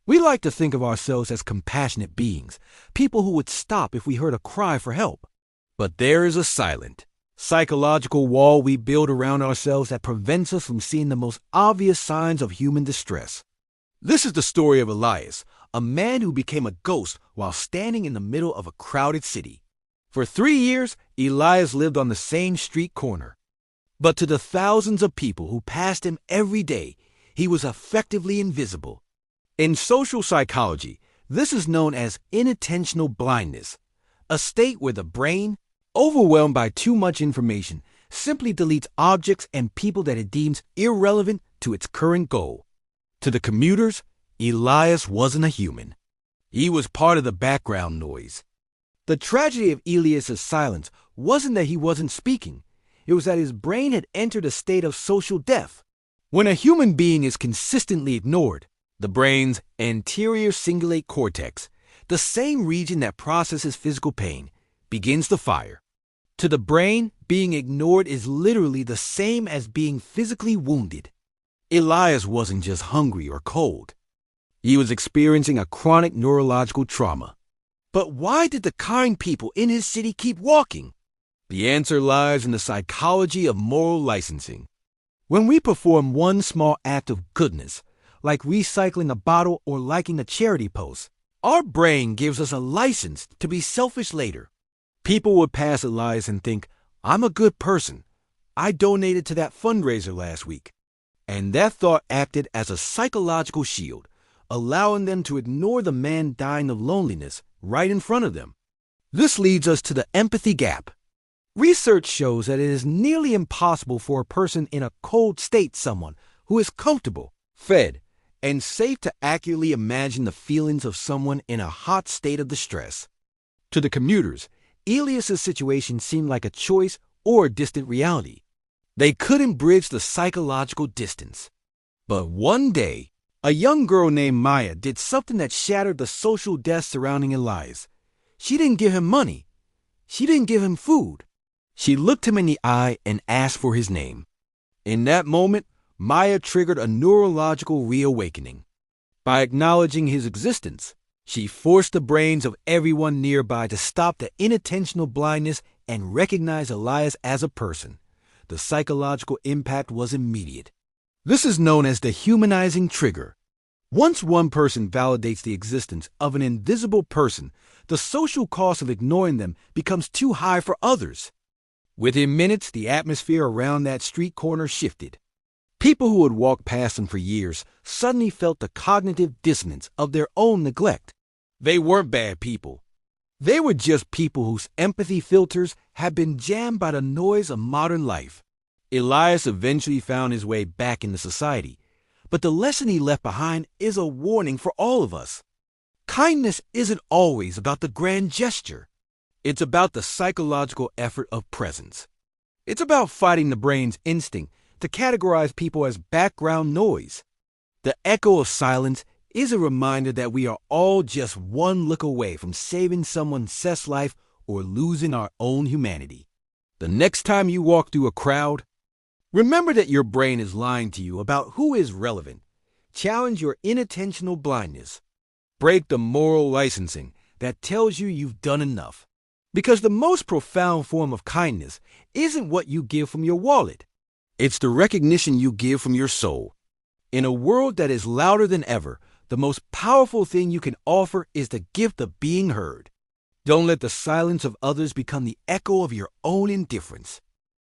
We like to think of ourselves as compassionate beings, people who would stop if we heard a cry for help. But there is a silent, psychological wall we build around ourselves that prevents us from seeing the most obvious signs of human distress. This is the story of Elias, a man who became a ghost while standing in the middle of a crowded city. For 3 years, Elias lived on the same street corner. But to the thousands of people who passed him every day, he was effectively invisible. In social psychology, this is known as inattentional blindness, a state where the brain, overwhelmed by too much information, simply deletes objects and people that it deems irrelevant to its current goal. To the commuters, Elias wasn't a human. He was part of the background noise. The tragedy of Elias's silence wasn't that he wasn't speaking. It was that his brain had entered a state of social death. When a human being is consistently ignored, the brain's anterior cingulate cortex, the same region that processes physical pain, begins to fire. To the brain, being ignored is literally the same as being physically wounded. Elias wasn't just hungry or cold. He was experiencing a chronic neurological trauma. But why did the kind people in his city keep walking? The answer lies in the psychology of moral licensing. When we perform one small act of goodness, like recycling a bottle or liking a charity post, our brain gives us a license to be selfish later. People would pass Elias and think, I'm a good person. I donated to that fundraiser last week. And that thought acted as a psychological shield, allowing them to ignore the man dying of loneliness right in front of them. This leads us to the empathy gap. Research shows that it is nearly impossible for a person in a cold state, someone who is comfortable, fed, and safe to accurately imagine the feelings of someone in a hot state of distress. To the commuters, Elias's situation seemed like a choice or a distant reality. They couldn't bridge the psychological distance. But one day, a young girl named Maya did something that shattered the social death surrounding Elias. She didn't give him money. She didn't give him food. She looked him in the eye and asked for his name. In that moment, Maya triggered a neurological reawakening. By acknowledging his existence, she forced the brains of everyone nearby to stop the inattentional blindness and recognize Elias as a person. The psychological impact was immediate. This is known as the humanizing trigger. Once one person validates the existence of an invisible person, the social cost of ignoring them becomes too high for others. Within minutes, the atmosphere around that street corner shifted. People who had walked past him for years suddenly felt the cognitive dissonance of their own neglect. They weren't bad people. They were just people whose empathy filters had been jammed by the noise of modern life. Elias eventually found his way back into society, but the lesson he left behind is a warning for all of us. Kindness isn't always about the grand gesture. It's about the psychological effort of presence. It's about fighting the brain's instinct to categorize people as background noise. The echo of silence is a reminder that we are all just one look away from saving someone's cess life or losing our own humanity. The next time you walk through a crowd, remember that your brain is lying to you about who is relevant. Challenge your inattentional blindness. Break the moral licensing that tells you you've done enough. Because the most profound form of kindness isn't what you give from your wallet. It's the recognition you give from your soul. In a world that is louder than ever, the most powerful thing you can offer is the gift of being heard. Don't let the silence of others become the echo of your own indifference.